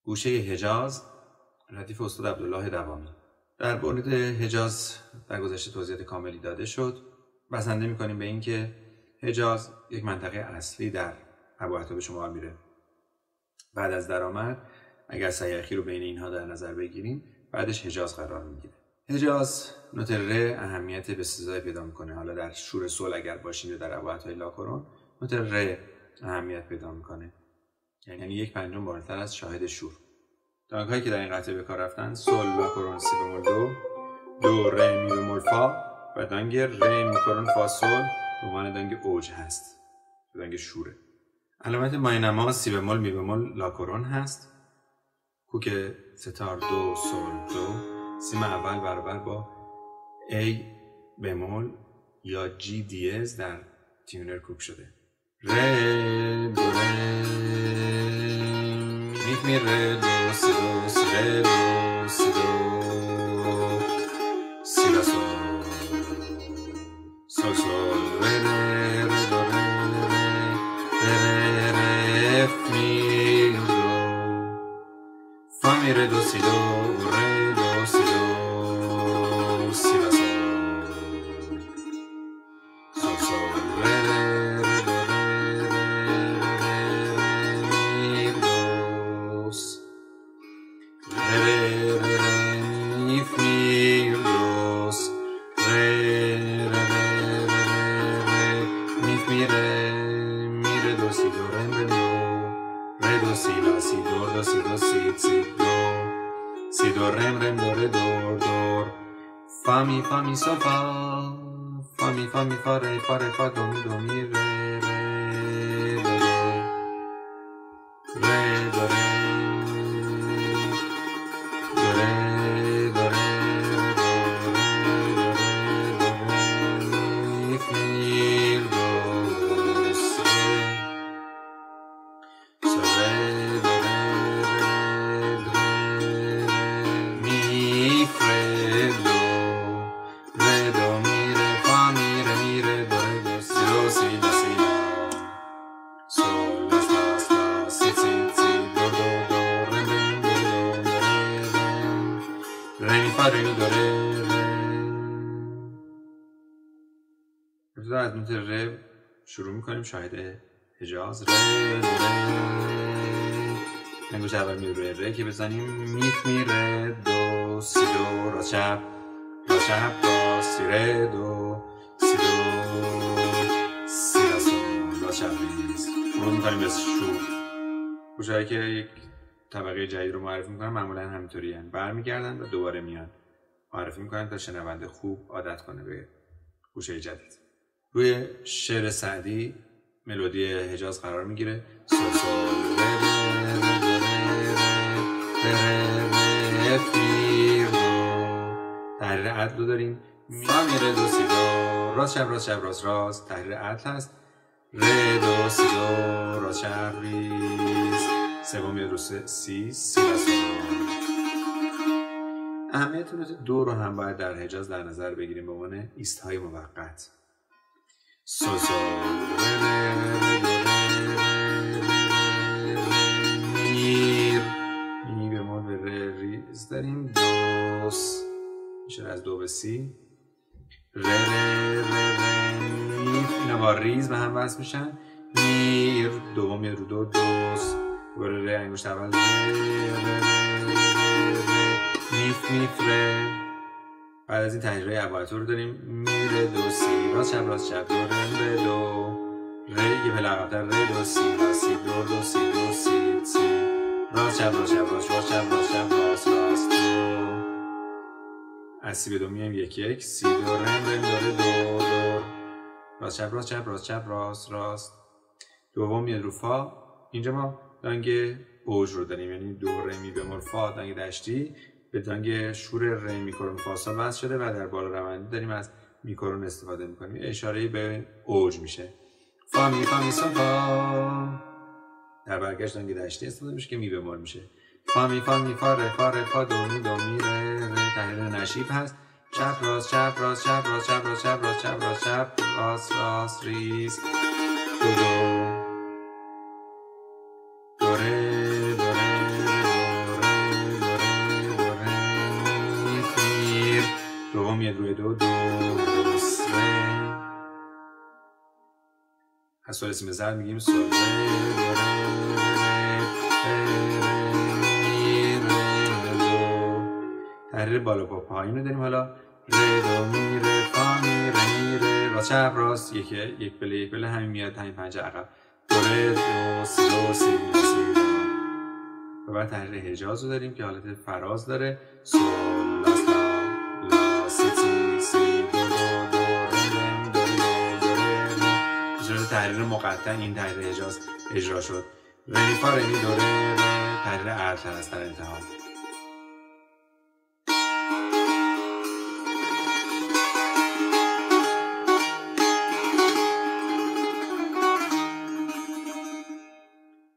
گوشه حجاز، ردیف استاد عبدالله دوامی. در مورد حجاز در گذشته توضیحات کاملی داده شد. بسنده می‌کنیم به اینکه حجاز یک منطقه اصلی در ابوعطا به شمار میره. بعد از درآمد اگر سعی اخیر رو بین اینها در نظر بگیریم، بعدش حجاز قرار میگیره. حجاز نوتر ر اهمیت بسزایی پیدا میکنه. حالا در شور صلح اگر باشیم یا در ابوعطای لاکرون، نوتر ر اهمیت پیدا میکنه. یعنی 1/5 بالاتر از شاهد شور. دانگ هایی که در این قطعه به کار رفتن: سل لاکرون سی بمول دو ر می بمول فا و دانگ ر می کرون فا سل به عنوان دانگ اوج هست، دانگ شوره. علامت ماینما سی بمول می بمول لاکرون هست. کوک ستار دو سل دو، سیم اول برابر با A بمول یا G دیز در تیونر کوک شده. ر دو ر می ر دو سی دو سی ر دو سی دو سی لا سل سل سل ر ر ر دو ر ر ر اف می دو فا می ر دو سی دو ر دو سی دو سی لا سل سل سل ر ر ر دو ر ر می دوس ر ر ر می می دوس ر ر ر می می ر دو سی دو ر ر دو سی لا سی دو سی دو سی دو سی دو رم دور دور فا می سو فا می فا ر فا دو می ر دو از نوت ر شروع میکنیم. شاهد حجاز ر انگوش اول می روی ر که بزنیم. می ر دو سی دو را چپ را سی ر دو سی دو سی لا سل را چپ ریز. شروع میکنیم به شور. گوشهایی که یک طبقه جدید رو معرفی میکنن معمولا همینطوری هن. برمیگردن و دوباره میان معرفی میکنن تا شنونده خوب عادت کنه به گوشه جدید. روی شعر سعدی ملودی حجاز قرار میگیره. سل سل تحریر عدل رو داریم. فا می ر دو سی دو راست چپ راست چپ راست راست تحریر عدل هست. ر دو سی دو راست چپ ریز. سوم میاد رو سی لا سل. اهمیت نوت دو رو هم باید در حجاز در نظر بگیریم به عنوان ایست‌های موقت. سل سل می بمول به ر ریز داریم. دوس میشه از دو به سی. ر می اینا با ریز به هم وصل میشن. میر دوم میاد رو دو دوس دوباره ر انگشت اول میف ر. بعد از این تحریرهای ابوعطا رو داریم. می ر دو سی راست چپ دو ر دو ر یه پله عقب‌تر ر دو سی لا سی دو سی دو سی راست چپ راست دو. از سی به دو میایم یک سی دو رم داره دو راست چپ راست. دوم میاد رو فا. اینجا ما دانگ اوج رو داریم، یعنی دو ر می بمول فا دانگ دشتی به دانگ شور ر میکرون فاسا وصل شده و در بالا روندی داریم از میکرون استفاده میکنیم. اشاره به اوج میشه. فا می سو فا در برگشت دانگ دشتی استفاده میشه که می بمول میشه. فا می فا ر دو می ر تحریر نشیب هست. چپ راست ریز دو دوم یه روی دو دو ره. از سول سی بزرد میگیم سول ره می ره دو. تحریر بالا با پایین رو داریم. حالا ره دو می ره فا می ره می ره راست چپ راست یک بله همین میاد همین پنجه عقب دو ره دو سی دو سی دو سی دو. و بعد تحریر حجاز رو داریم که حالت فراز داره. سول لا لا سی سی سی دو دو دو ره دو دو دو ره. به صورت تحریر مقطع این تحریر حجاز اجرا شد. ره می فا ره می دو ره ره. تحریر ارتر است در انتها.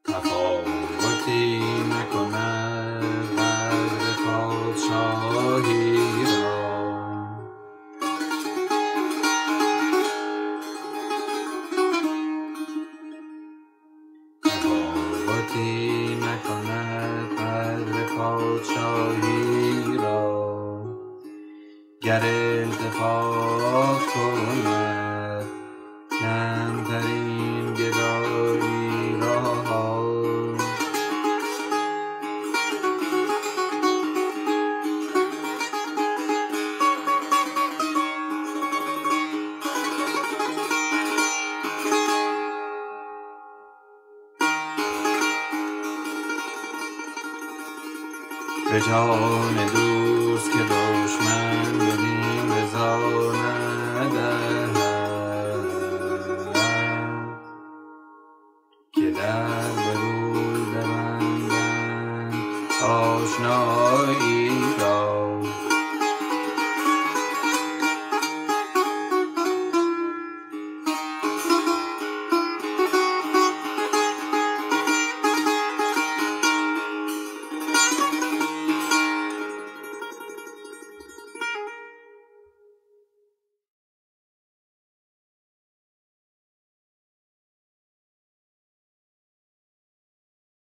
تفاوتی نکند قدر پادشاهی را. تفاوتی نکند قدر پادشاهی را. گر التفات کند کمترین گدایی را. به جان دوست که دشمن بدین رضا ندهد که در به روی ببندند آشنایی را.